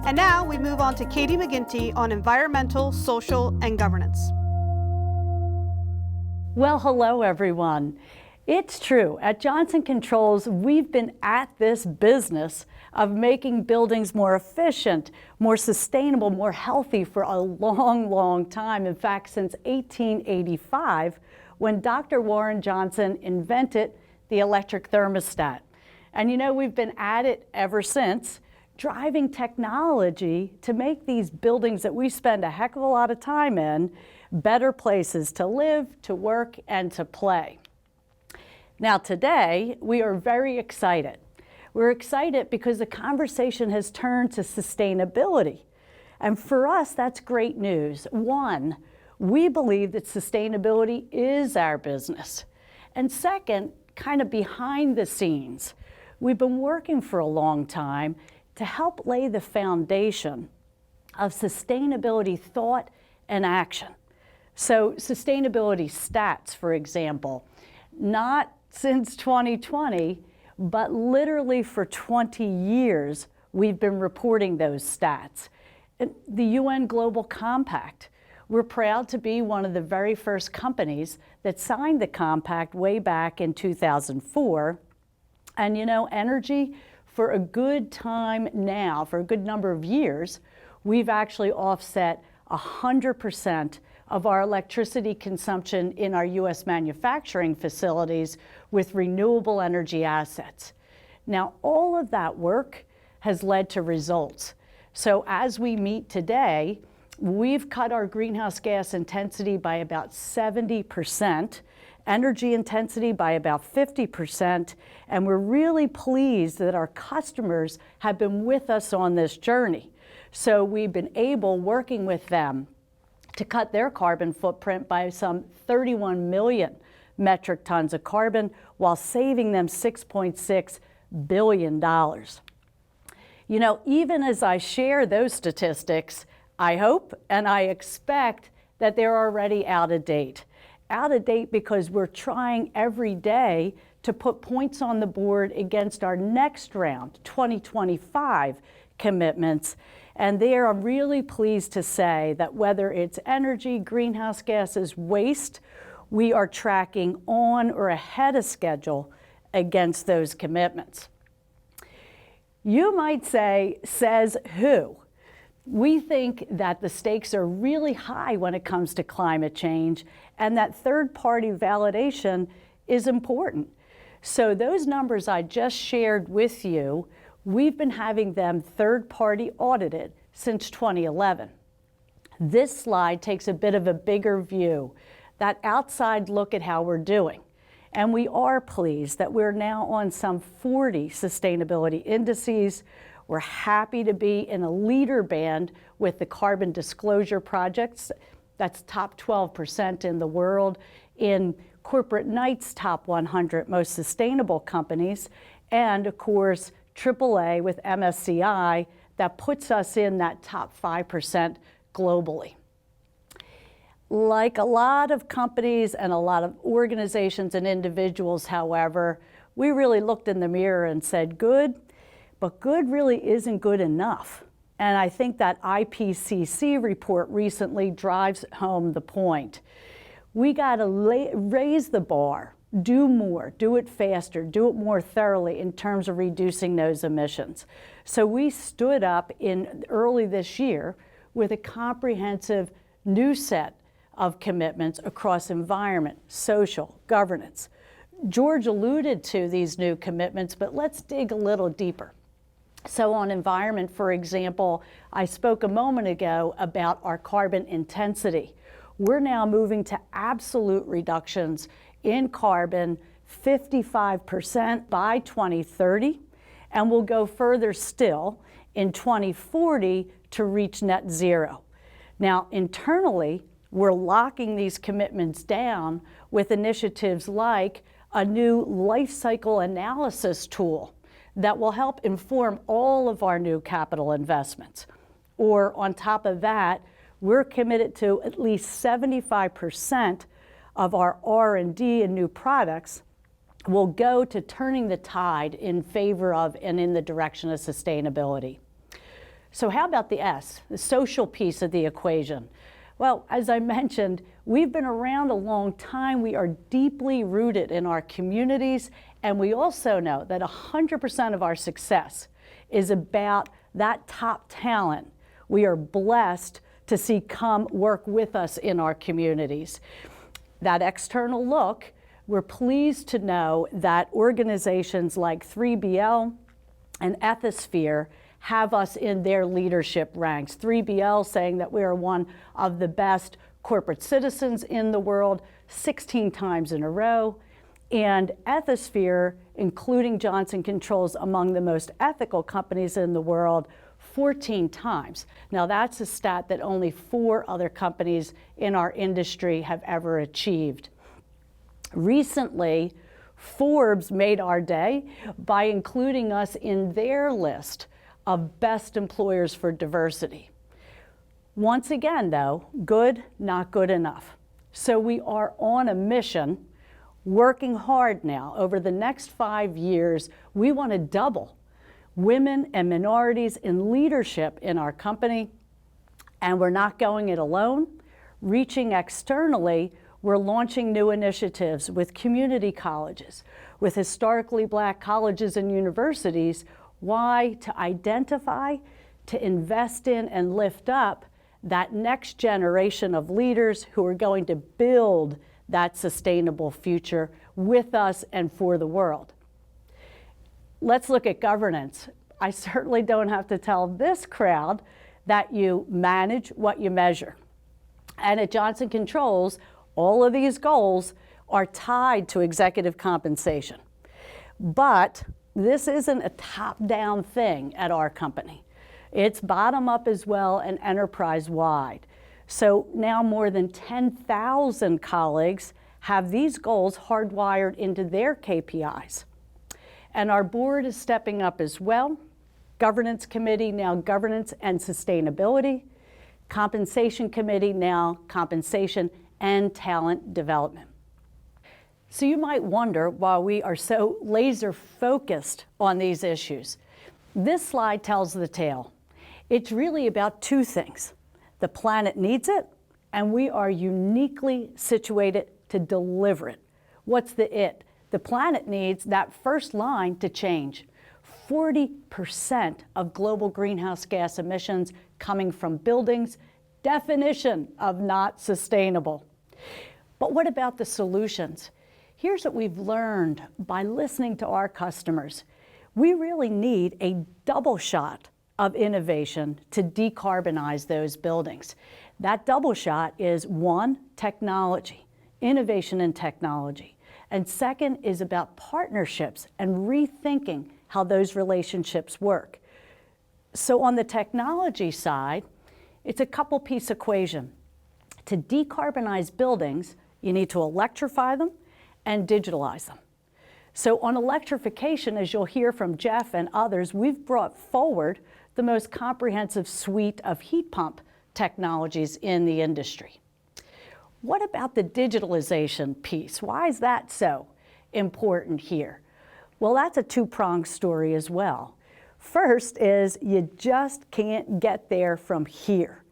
And now we move on to Katie McGinty on environmental, social, and governance. Well, hello everyone. It's true, at Johnson Controls, we've been at this business of making buildings more efficient, more sustainable, more healthy for a long, long time. In fact, since 1885, when Dr. Warren Johnson invented the electric thermostat. And you know, we've been at it ever since, driving technology to make these buildings that we spend a heck of a lot of time in better places to live, to work, and to play. Now today, we are very excited. We're excited because the conversation has turned to sustainability. And for us, that's great news. One, we believe that sustainability is our business. And second, kind of behind the scenes, we've been working for a long time to help lay the foundation of sustainability thought and action. So sustainability stats, for example, not since 2020, but literally for 20 years, we've been reporting those stats. The UN Global Compact, we're proud to be one of the very first companies that signed the compact way back in 2004. And you know, energy, for a good time now, for a good number of years, we've actually offset 100% of our electricity consumption in our U.S. manufacturing facilities with renewable energy assets. Now, all of that work has led to results. So as we meet today, we've cut our greenhouse gas intensity by about 70%, energy intensity by about 50%, and we're really pleased that our customers have been with us on this journey. So we've been able, working with them, to cut their carbon footprint by some 31 million metric tons of carbon while saving them $6.6 billion. You know, even as I share those statistics, I hope and I expect that they're already out of date. Out of date because we're trying every day to put points on the board against our next round, 2025 commitments. And there, I'm really pleased to say that whether it's energy, greenhouse gases, waste, we are tracking on or ahead of schedule against those commitments. You might say, says who? We think that the stakes are really high when it comes to climate change, and that third-party validation is important. So those numbers I just shared with you, we've been having them third-party audited since 2011. This slide takes a bit of a bigger view, that outside look at how we're doing. And we are pleased that we're now on some 40 sustainability indices. We're happy to be in a leader band with the Carbon Disclosure Projects. That's top 12% in the world, in Corporate Knights' top 100 most sustainable companies, and of course, AAA with MSCI that puts us in that top 5% globally. Like a lot of companies and a lot of organizations and individuals, however, we really looked in the mirror and said, good, but good really isn't good enough. And I think that IPCC report recently drives home the point. We got to raise the bar, do more, do it faster, do it more thoroughly in terms of reducing those emissions. So we stood up in early this year with a comprehensive new set of commitments across environment, social, governance. George alluded to these new commitments, but let's dig a little deeper. So on environment, for example, I spoke a moment ago about our carbon intensity. We're now moving to absolute reductions in carbon, 55% by 2030, and we'll go further still in 2040 to reach net zero. Now, internally, we're locking these commitments down with initiatives like a new life cycle analysis tool that will help inform all of our new capital investments. Or on top of that, we're committed to at least 75% of our R&D and new products will go to turning the tide in favor of and in the direction of sustainability. So how about the S, the social piece of the equation? Well, as I mentioned, we've been around a long time. We are deeply rooted in our communities, and we also know that 100% of our success is about that top talent we are blessed to see come work with us in our communities. That external look, we're pleased to know that organizations like 3BL and Ethisphere have us in their leadership ranks. 3BL saying that we are one of the best corporate citizens in the world 16 times in a row, and Ethisphere including Johnson Controls among the most ethical companies in the world 14 times. Now that's a stat that only 4 other companies in our industry have ever achieved. Recently, Forbes made our day by including us in their list of best employers for diversity. Once again though, good, not good enough. So we are on a mission, working hard now. Over the next 5 years, we want to double women and minorities in leadership in our company, and we're not going it alone. Reaching externally, we're launching new initiatives with community colleges, with historically Black colleges and universities. Why? To identify, to invest in, and lift up that next generation of leaders who are going to build that sustainable future with us and for the world. Let's look at governance. I certainly don't have to tell this crowd that you manage what you measure. And at Johnson Controls, all of these goals are tied to executive compensation. But this isn't a top-down thing at our company. It's bottom-up as well and enterprise-wide. So now more than 10,000 colleagues have these goals hardwired into their KPIs. And our board is stepping up as well. Governance committee, now governance and sustainability. Compensation committee, now compensation and talent development. So you might wonder why we are so laser focused on these issues. This slide tells the tale. It's really about 2 things. The planet needs it, and we are uniquely situated to deliver it. What's the it? The planet needs that first line to change. 40% of global greenhouse gas emissions coming from buildings, definition of not sustainable. But what about the solutions? Here's what we've learned by listening to our customers. We really need a double shot of innovation to decarbonize those buildings. That double shot is 1, technology, innovation in technology. And second is about partnerships and rethinking how those relationships work. So on the technology side, it's a couple-piece equation. To decarbonize buildings, you need to electrify them and digitalize them. So on electrification, as you'll hear from Jeff and others, we've brought forward the most comprehensive suite of heat pump technologies in the industry. What about the digitalization piece? Why is that so important here? Well, that's a 2-pronged story as well. First is you just can't get there from here.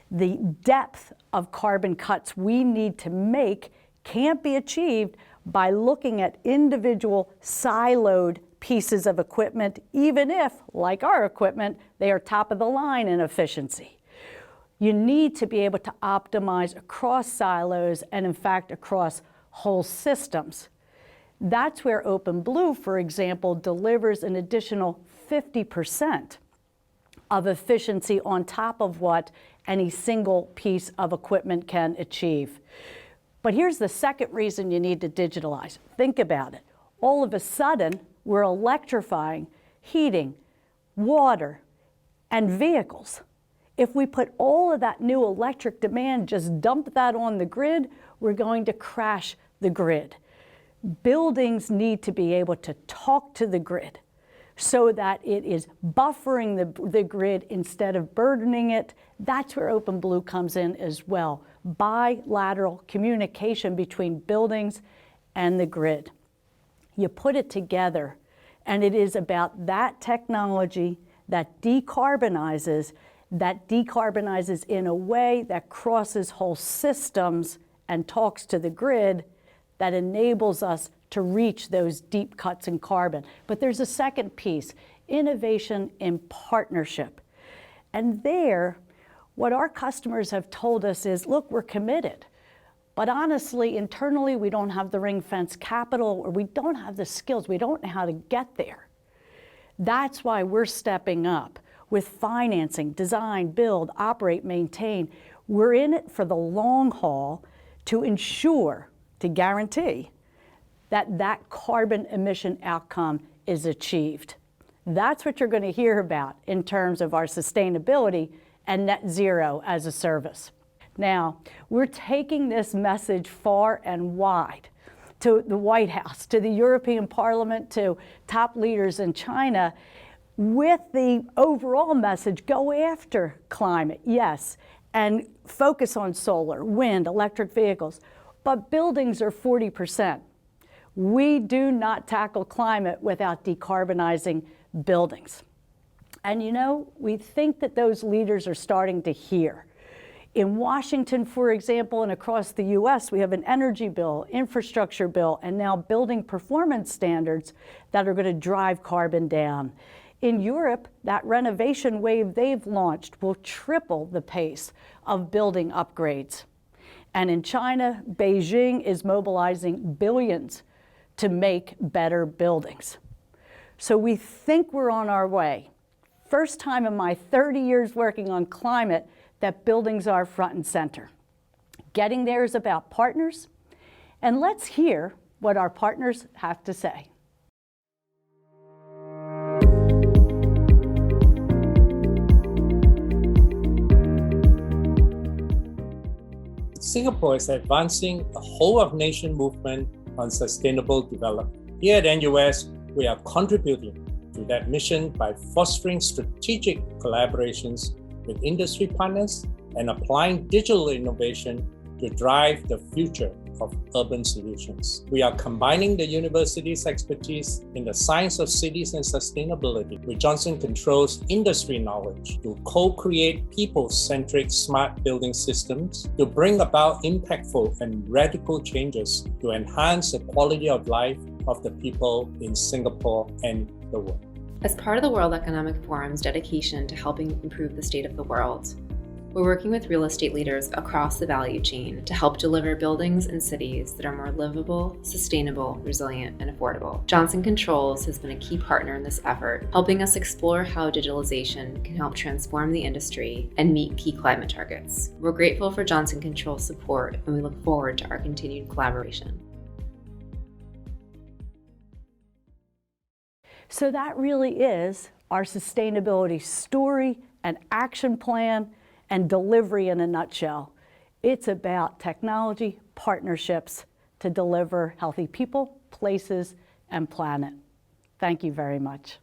The depth of carbon cuts we need to make can't be achieved by looking at individual siloed pieces of equipment, even if, like our equipment, they are top of the line in efficiency. You need to be able to optimize across silos and, in fact, across whole systems. That's where OpenBlue, for example, delivers an additional 50% of efficiency on top of what any single piece of equipment can achieve. But here's the second reason you need to digitalize. Think about it. All of a sudden, we're electrifying heating, water, and vehicles. If we put all of that new electric demand, just dump that on the grid, we're going to crash the grid. Buildings need to be able to talk to the grid so that it is buffering the grid instead of burdening it. That's where OpenBlue comes in as well. Bilateral communication between buildings and the grid. You put it together, and it is about that technology, that decarbonizes in a way that crosses whole systems and talks to the grid, that enables us to reach those deep cuts in carbon. But there's a second piece, innovation in partnership. And there, what our customers have told us is, look, we're committed. But honestly, internally, we don't have the ring-fence capital, or we don't have the skills. We don't know how to get there. That's why we're stepping up with financing, design, build, operate, maintain. We're in it for the long haul to ensure, to guarantee, that carbon emission outcome is achieved. That's what you're going to hear about in terms of our sustainability and net zero as a service. Now, we're taking this message far and wide, to the White House, to the European Parliament, to top leaders in China, with the overall message, go after climate, yes, and focus on solar, wind, electric vehicles, but buildings are 40%. We do not tackle climate without decarbonizing buildings. And you know, we think that those leaders are starting to hear. In Washington, for example, and across the US, we have an energy bill, infrastructure bill, and now building performance standards that are going to drive carbon down. In Europe, that renovation wave they've launched will triple the pace of building upgrades. And in China, Beijing is mobilizing billions to make better buildings. So we think we're on our way. First time in my 30 years working on climate that buildings are front and center. Getting there is about partners, and let's hear what our partners have to say. Singapore is advancing a whole-of-nation movement on sustainable development. Here at NUS, we are contributing to that mission by fostering strategic collaborations with industry partners and applying digital innovation to drive the future of urban solutions. We are combining the university's expertise in the science of cities and sustainability with Johnson Controls industry knowledge to co-create people-centric smart building systems to bring about impactful and radical changes to enhance the quality of life of the people in Singapore and the world. As part of the World Economic Forum's dedication to helping improve the state of the world, we're working with real estate leaders across the value chain to help deliver buildings and cities that are more livable, sustainable, resilient, and affordable. Johnson Controls has been a key partner in this effort, helping us explore how digitalization can help transform the industry and meet key climate targets. We're grateful for Johnson Controls' support, and we look forward to our continued collaboration. So that really is our sustainability story and action plan and delivery in a nutshell. It's about technology, partnerships to deliver healthy people, places, and planet. Thank you very much.